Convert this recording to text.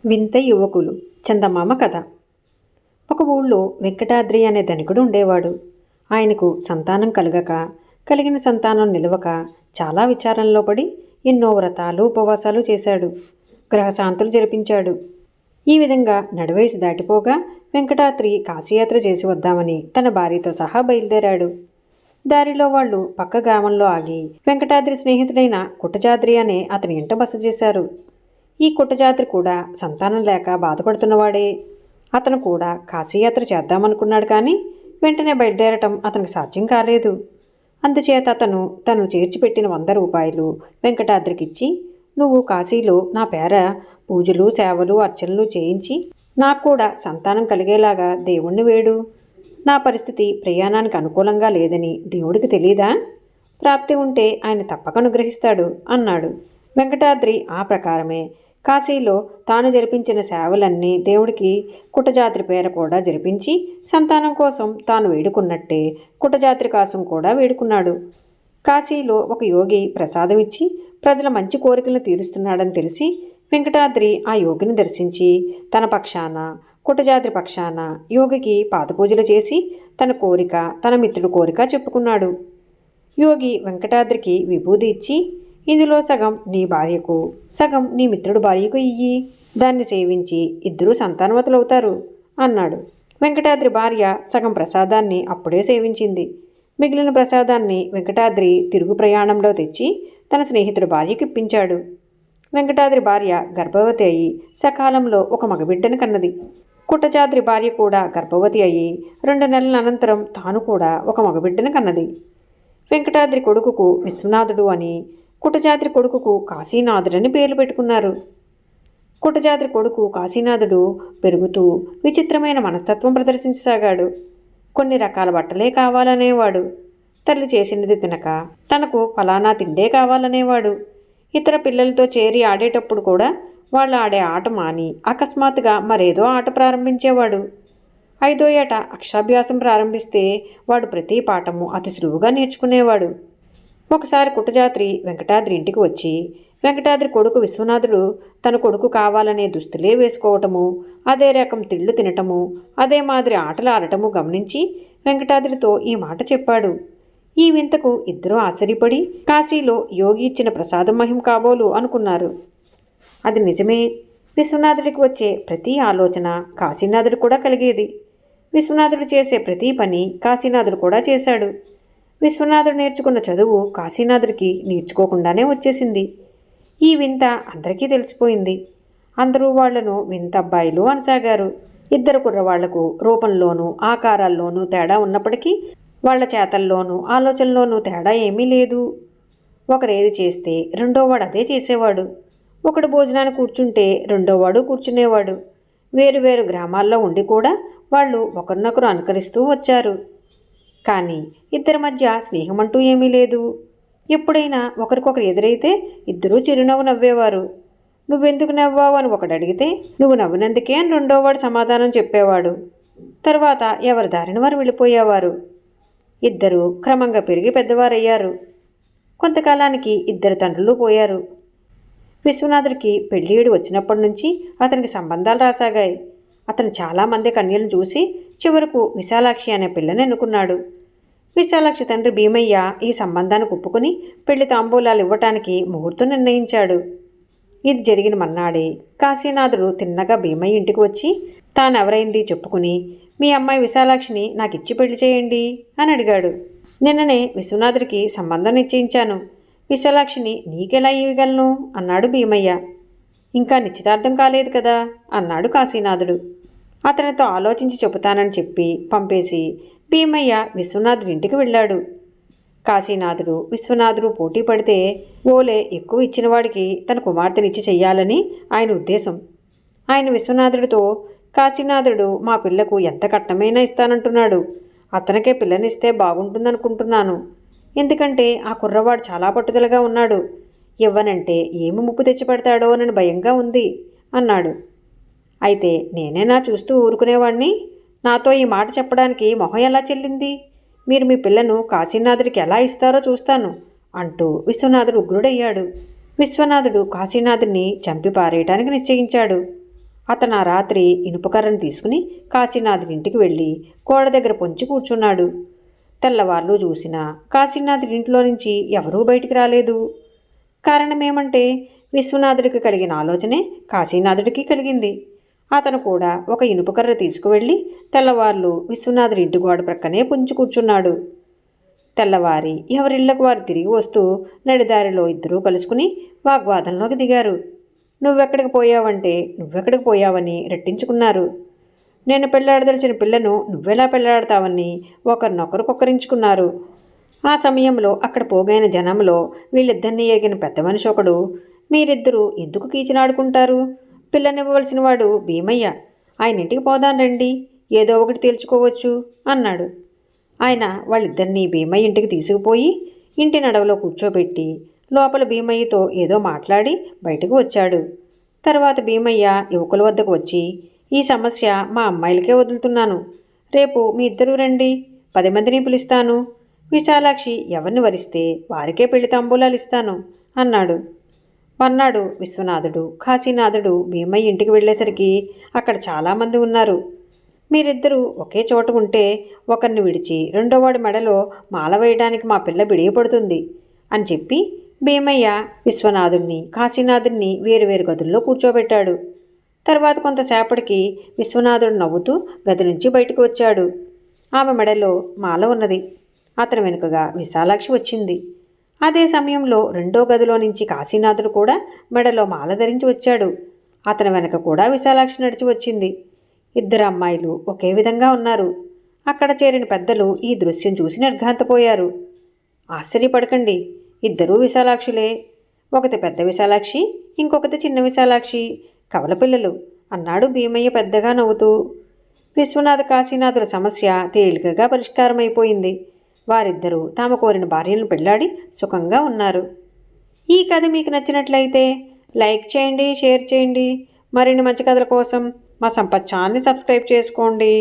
వింత యువకులు చందమామ కథ. ఒక ఊళ్ళో వెంకటాద్రి అనే ధనికుడు ఉండేవాడు. ఆయనకు సంతానం కలగక, కలిగిన సంతానం నిలవక చాలా విచారంలో పడి ఎన్నో వ్రతాలు ఉపవాసాలు చేశాడు. గ్రహశాంతులు జరిపించాడు. ఈ విధంగా నడివయసు దాటిపోగా వెంకటాద్రి కాశీయాత్ర చేసి వద్దామని తన భార్యతో సహా బయలుదేరాడు. దారిలో వాళ్ళు పక్క గ్రామంలో ఆగి వెంకటాద్రి స్నేహితుడైన కుట్టజాద్రి అనే అతని ఇంట బస చేశారు. ఈ కుట్టజాద్రి కూడా సంతానం లేక బాధపడుతున్నవాడే. అతను కూడా కాశీయాత్ర చేద్దామనుకున్నాడు, కానీ వెంటనే బయలుదేరటం అతనికి సాధ్యం కాలేదు. అందుచేత అతను తను చేర్చిపెట్టిన 100 రూపాయలు వెంకటాద్రికిచ్చి, నువ్వు కాశీలో నా పేర పూజలు సేవలు అర్చనలు చేయించి నాకు కూడా సంతానం కలిగేలాగా దేవుణ్ణి వేడు. నా పరిస్థితి ప్రయాణానికి అనుకూలంగా లేదని దేవుడికి తెలీదా? ప్రాప్తి ఉంటే ఆయన తప్పక అనుగ్రహిస్తాడు అన్నాడు. వెంకటాద్రి ఆ ప్రకారమే కాశీలో తాను జరిపించిన సేవలన్నీ దేవుడికి కుట్టజాత్రి పేర కూడా జరిపించి సంతానం కోసం తాను వేడుకున్నట్టే కుట్టజాత్రి కోసం కూడా వేడుకున్నాడు. కాశీలో ఒక యోగి ప్రసాదం ఇచ్చి ప్రజల మంచి కోరికలను తీరుస్తున్నాడని తెలిసి వెంకటాద్రి ఆ యోగిని దర్శించి తన పక్షాన కుట్టజాత్రి పక్షాన యోగికి పాదపూజలు చేసి తన కోరిక తన మిత్రుడి కోరిక చెప్పుకున్నాడు. యోగి వెంకటాద్రికి విభూది ఇచ్చి, ఇందులో సగం నీ భార్యకు, సగం నీ మిత్రుడు భార్యకు ఇయ్యి, దాన్ని సేవించి ఇద్దరూ సంతానవతులవుతారు అన్నాడు. వెంకటాద్రి భార్య సగం ప్రసాదాన్ని అప్పుడే సేవించింది. మిగిలిన ప్రసాదాన్ని వెంకటాద్రి తిరుగు ప్రయాణంలో తెచ్చి తన స్నేహితుడి భార్యకి ఇప్పించాడు. వెంకటాద్రి భార్య గర్భవతి అయి సకాలంలో ఒక మగబిడ్డను కన్నది. కుట్టజాద్రి భార్య కూడా గర్భవతి అయి 2 నెలల అనంతరం తాను కూడా ఒక మగబిడ్డను కన్నది. వెంకటాద్రి కొడుకుకు విశ్వనాథుడు అని, కుట్టజాద్రి కొడుకుకు కాశీనాథుడని పేర్లు పెట్టుకున్నారు. కుట్టజాద్రి కొడుకు కాశీనాథుడు పెరుగుతూ విచిత్రమైన మనస్తత్వం ప్రదర్శించసాగాడు. కొన్ని రకాల బట్టలే కావాలనేవాడు. తల్లి చేసినది తినక తనకు ఫలానా తిండే కావాలనేవాడు. ఇతర పిల్లలతో చేరి ఆడేటప్పుడు కూడా వాళ్ళు ఆడే ఆట మాని అకస్మాత్తుగా మరేదో ఆట ప్రారంభించేవాడు. 5వ ఏట అక్షరాభ్యాసం ప్రారంభిస్తే వాడు ప్రతి పాఠము అతి సులువుగా నేర్చుకునేవాడు. ఒకసారి కుట్టజాత్రి వెంకటాద్రి ఇంటికి వచ్చి వెంకటాద్రి కొడుకు విశ్వనాథుడు తన కొడుకు కావాలనే దుస్తులే వేసుకోవటము, అదే రకం తిళ్ళు తినటము, అదే మాదిరి ఆటలు ఆడటము గమనించి వెంకటాద్రితో ఈ మాట చెప్పాడు. ఈ వింతకు ఇద్దరూ ఆశ్చర్యపడి కాశీలో యోగి ఇచ్చిన ప్రసాదం మహిమ కాబోలు అనుకున్నారు. అది నిజమే. విశ్వనాథుడికి వచ్చే ప్రతి ఆలోచన కాశీనాథుడు కూడా కలిగేది. విశ్వనాథుడు చేసే ప్రతి పని కాశీనాథుడు కూడా చేశాడు. విశ్వనాథుడు నేర్చుకున్న చదువు కాశీనాథుడికి నేర్చుకోకుండానే వచ్చేసింది. ఈ వింత అందరికీ తెలిసిపోయింది. అందరూ వాళ్లను వింత అబ్బాయిలు అనసాగారు. 2 కుర్రవాళ్లకు రూపంలోనూ ఆకారాల్లోనూ తేడా ఉన్నప్పటికీ వాళ్ల చేతల్లోనూ ఆలోచనలోనూ తేడా ఏమీ లేదు. ఒకరేది చేస్తే రెండోవాడు అదే చేసేవాడు. ఒకడు భోజనాన్ని కూర్చుంటే రెండోవాడు కూర్చునేవాడు. వేరువేరు గ్రామాల్లో ఉండి కూడా వాళ్ళు ఒకరినొకరు అనుకరిస్తూ వచ్చారు. కానీ ఇద్దరి మధ్య స్నేహమంటూ ఏమీ లేదు. ఎప్పుడైనా ఒకరికొకరు ఎదురైతే ఇద్దరూ చిరునవ్వు నవ్వేవారు. నువ్వెందుకు నవ్వావు అని ఒకడు అడిగితే నువ్వు నవ్వినందుకే అని రెండోవాడు సమాధానం చెప్పేవాడు. తర్వాత ఎవరి దారిని వారు వెళ్ళిపోయేవారు. ఇద్దరూ క్రమంగా పెరిగి పెద్దవారయ్యారు. కొంతకాలానికి 2 తండ్రులు పోయారు. విశ్వనాథుడికి పెళ్ళియుడు వచ్చినప్పటి నుంచి అతనికి సంబంధాలు రాసాగాయి. అతను చాలామంది కన్యలను చూసి చివరకు విశాలాక్షి అనే పిల్లని ఎన్నుకున్నాడు. విశాలాక్షి తండ్రి భీమయ్య ఈ సంబంధానికి ఒప్పుకుని పెళ్లి తాంబూలాలు ఇవ్వటానికి ముహూర్తం నిర్ణయించాడు. ఇది జరిగిన మన్నాడే కాశీనాథుడు తిన్నగా భీమయ్య ఇంటికి వచ్చి తానెవరైంది చెప్పుకుని, మీ అమ్మాయి విశాలాక్షిని నాకిచ్చి పెళ్లి చేయండి అని అడిగాడు. నిన్ననే విశ్వనాథుడికి సంబంధం నిశ్చయించాను. విశాలాక్షిని నీకెలా ఇవ్వగలను అన్నాడు భీమయ్య. ఇంకా నిశ్చితార్థం కాలేదు కదా అన్నాడు కాశీనాథుడు. అతనితో ఆలోచించి చెబుతానని చెప్పి పంపేసి భీమయ్య విశ్వనాథుడి ఇంటికి వెళ్ళాడు. కాశీనాథుడు విశ్వనాథుడు పోటీ పడితే ఓలే ఎక్కువ ఇచ్చినవాడికి తన కుమార్తెనిచ్చి చెయ్యాలని ఆయన ఉద్దేశం. ఆయన విశ్వనాథుడితో, కాశీనాథుడు మా పిల్లకు ఎంత కట్నమైనా ఇస్తానంటున్నాడు. అతనికే పిల్లనిస్తే బాగుంటుందనుకుంటున్నాను. ఎందుకంటే ఆ కుర్రవాడు చాలా పట్టుదలగా ఉన్నాడు. ఇవ్వనంటే ఏమి ముప్పు తెచ్చిపెడతాడో అని భయంగా ఉంది అన్నాడు. అయితే నేనేనా చూస్తూ ఊరుకునేవాణ్ణి? నాతో ఈ మాట చెప్పడానికి మొహం ఎలా చెల్లింది? మీరు మీ పిల్లను కాశీనాథుడికి ఎలా ఇస్తారో చూస్తాను అంటూ విశ్వనాథుడు ఉగ్రుడయ్యాడు. విశ్వనాథుడు కాశీనాథుడిని చంపి పారేయటానికి నిశ్చయించాడు. అతను ఆ రాత్రి ఇనుపకర్రను తీసుకుని కాశీనాథుడి ఇంటికి వెళ్ళి గోడ దగ్గర పొంచి కూర్చున్నాడు. తెల్లవార్లు చూసినా కాశీనాథుడి ఇంట్లో నుంచి ఎవరూ బయటికి రాలేదు. కారణమేమంటే విశ్వనాథుడికి కలిగిన ఆలోచనే కాశీనాథుడికి కలిగింది. అతను కూడా ఒక ఇనుపకర్ర తీసుకువెళ్ళి తెల్లవార్లు విశ్వనాథుడి ఇంటి గోడ ప్రక్కనే పొంచి కూర్చున్నాడు. తెల్లవారి ఎవరిళ్లకు వారు తిరిగి వస్తూ నడిదారిలో ఇద్దరూ కలుసుకుని వాగ్వాదంలోకి దిగారు. నువ్వెక్కడికి పోయావంటే నువ్వెక్కడికి పోయావని రెట్టించుకున్నారు. నేను పెళ్లాడదలిచిన పిల్లను నువ్వెలా పెళ్లాడతావని ఒకరినొకరు. ఆ సమయంలో అక్కడ పోగైన జనంలో వీళ్ళిద్దరినీ ఎగిన పెద్ద మనిషి ఒకడు, మీరిద్దరూ ఎందుకు కీచినాడుకుంటారు? పిల్లనివ్వవలసిన వాడు భీమయ్య. ఆయన ఇంటికి పోదాం రండి, ఏదో ఒకటి తేల్చుకోవచ్చు అన్నాడు. ఆయన వాళ్ళిద్దరినీ భీమయ్య ఇంటికి తీసుకుపోయి ఇంటి నడవలో కూర్చోబెట్టి లోపల భీమయ్యతో ఏదో మాట్లాడి బయటకు వచ్చాడు. తర్వాత భీమయ్య యువకుల వద్దకు వచ్చి, ఈ సమస్య మా అమ్మాయిలకే వదులుతున్నాను. రేపు మీ ఇద్దరూ రండి, 10 మందిని పిలుస్తాను. విశాలాక్షి ఎవరిని వరిస్తే వారికే పెళ్లి తాంబూలాలు ఇస్తాను అన్నాడు. మర్నాడు విశ్వనాథుడు కాశీనాథుడు భీమయ్య ఇంటికి వెళ్ళేసరికి అక్కడ చాలామంది ఉన్నారు. మీరిద్దరూ ఒకే చోట ఉంటే ఒకరిని విడిచి రెండోవాడి మెడలో మాల వేయడానికి మా పిల్ల బిడియపడుతుంది అని చెప్పి భీమయ్య విశ్వనాథుడిని కాశీనాథుడిని వేరువేరు గదుల్లో కూర్చోబెట్టాడు. తర్వాత కొంతసేపటికి విశ్వనాథుడు నవ్వుతూ గది నుంచి బయటకు వచ్చాడు. ఆమె మెడలో మాల ఉన్నది. అతని వెనుకగా విశాలాక్షి వచ్చింది. అదే సమయంలో రెండో గదిలో నుంచి కాశీనాథుడు కూడా మెడలో మాల ధరించి వచ్చాడు. అతని వెనక కూడా విశాలాక్షి నడిచి వచ్చింది. ఇద్దరు అమ్మాయిలు ఒకే విధంగా ఉన్నారు. అక్కడ చేరిన పెద్దలు ఈ దృశ్యం చూసి నిర్ఘాంతపోయారు. ఆశ్చర్యపడకండి, ఇద్దరూ విశాలాక్షులే. ఒకటి పెద్ద విశాలాక్షి, ఇంకొకటి చిన్న విశాలాక్షి, కవల పిల్లలు అన్నాడు భీమయ్య పెద్దగా నవ్వుతూ. విశ్వనాథ కాశీనాథుల సమస్య తేలికగా పరిష్కారమైపోయింది. వారిద్దరూ తాము కోరిన భార్యలను పెళ్లాడి సుఖంగా ఉన్నారు. ఈ కథ మీకు నచ్చినట్లయితే లైక్ చేయండి, షేర్ చేయండి. మరిన్ని మంచి కథల కోసం మా సంపత్ ఛానల్ని సబ్స్క్రైబ్ చేసుకోండి.